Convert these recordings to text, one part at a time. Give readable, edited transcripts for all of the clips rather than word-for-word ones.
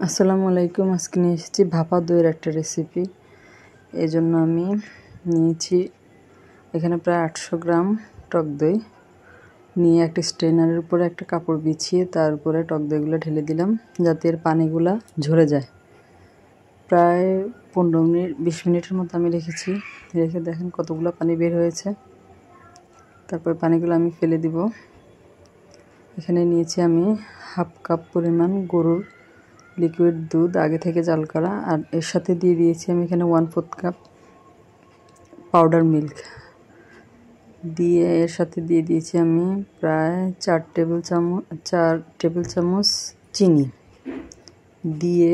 আসসালামু আলাইকুম। আজকে নিয়ে এসেছি ভাপা দইয়ের একটা রেসিপি। এই জন্য আমি নিয়েছি এখানে প্রায় 800 গ্রাম টক দই নিয়ে একটা স্ট্রেনারের উপরে একটা কাপড় বিছিয়ে তার উপরে টক দইগুলো ঢেলে দিলাম যাতে এর পানিগুলা ঝরে যায়। প্রায় 15 মিনিট 20 মিনিটের মতো আমি রেখেছি। রেখে দেখেন কতগুলো পানি বের হয়েছে। তারপর পানিগুলো আমি ফেলে দিব। এখানে নিয়েছি আমি হাফ কাপ পরিমাণ গরুর লিকুইড দুধ আগে থেকে জাল করা, আর এর সাথে দিয়ে দিয়েছি আমি এখানে 1/4 কাপ পাউডার মিল্ক দিয়ে এর সাথে দিয়ে দিয়েছি আমি প্রায় 4 টেবিল চামচ চিনি দিয়ে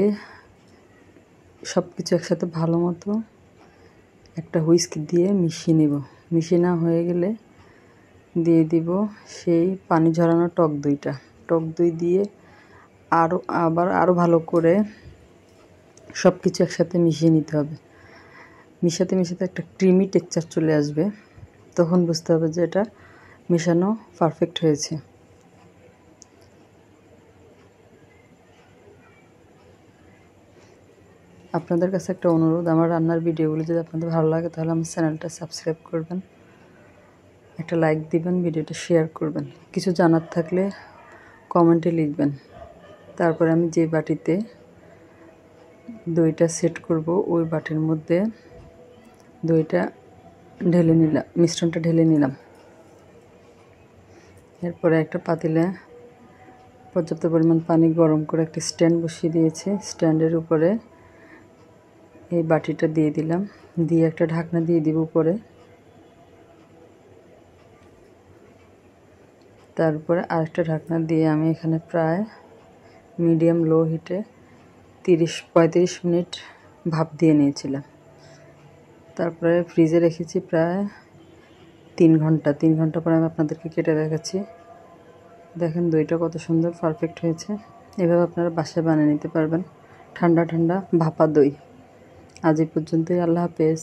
সব কিছু একসাথে ভালো মতো একটা হুইস্ক দিয়ে মিশিয়ে নেব। মিশিয়ে না হয়ে গেলে দিয়ে দিব সেই পানি ঝরানো টক দইটা। টক দই দিয়ে আরও ভালো করে সব কিছু একসাথে মিশিয়ে নিতে হবে। মিশাতে একটা ক্রিমি টেক্সচার চলে আসবে, তখন বুঝতে হবে যে এটা মেশানো পারফেক্ট হয়েছে। আপনাদের কাছে একটা অনুরোধ, আমার রান্নার ভিডিওগুলো যদি আপনাদের ভালো লাগে তাহলে আমার চ্যানেলটা সাবস্ক্রাইব করবেন, একটা লাইক দিবেন, ভিডিওটা শেয়ার করবেন। কিছু জানার থাকলে কমেন্টে লিখবেন। তারপরে আমি যে বাটিতে দইটা সেট করব ওই বাটির মধ্যে দইটা মিশ্রণটা ঢেলে নিলাম। এরপরে একটা পাতিলে পর্যাপ্ত পরিমাণ পানি গরম করে একটা স্ট্যান্ড বসিয়ে দিয়েছি। স্ট্যান্ডের উপরে এই বাটিটা দিয়ে দিলাম, দিয়ে একটা ঢাকনা দিয়ে দিব উপরে। তারপরে আরেকটা ঢাকনা দিয়ে আমি এখানে প্রায় মিডিয়াম লো হিটে 35 মিনিট ভাপ দিয়ে নিয়েছিলাম। তারপরে ফ্রিজে রেখেছি প্রায় 3 ঘন্টা। 3 ঘন্টা পরে আমি আপনাদেরকে কেটে দেখাচ্ছি। দেখেন দইটা কত সুন্দর পারফেক্ট হয়েছে। এভাবে আপনারা বাসায় বানিয়ে নিতে পারবেন ঠান্ডা ঠান্ডা ভাপা দই। আজ এই পর্যন্তই। আল্লাহ হাফেজ।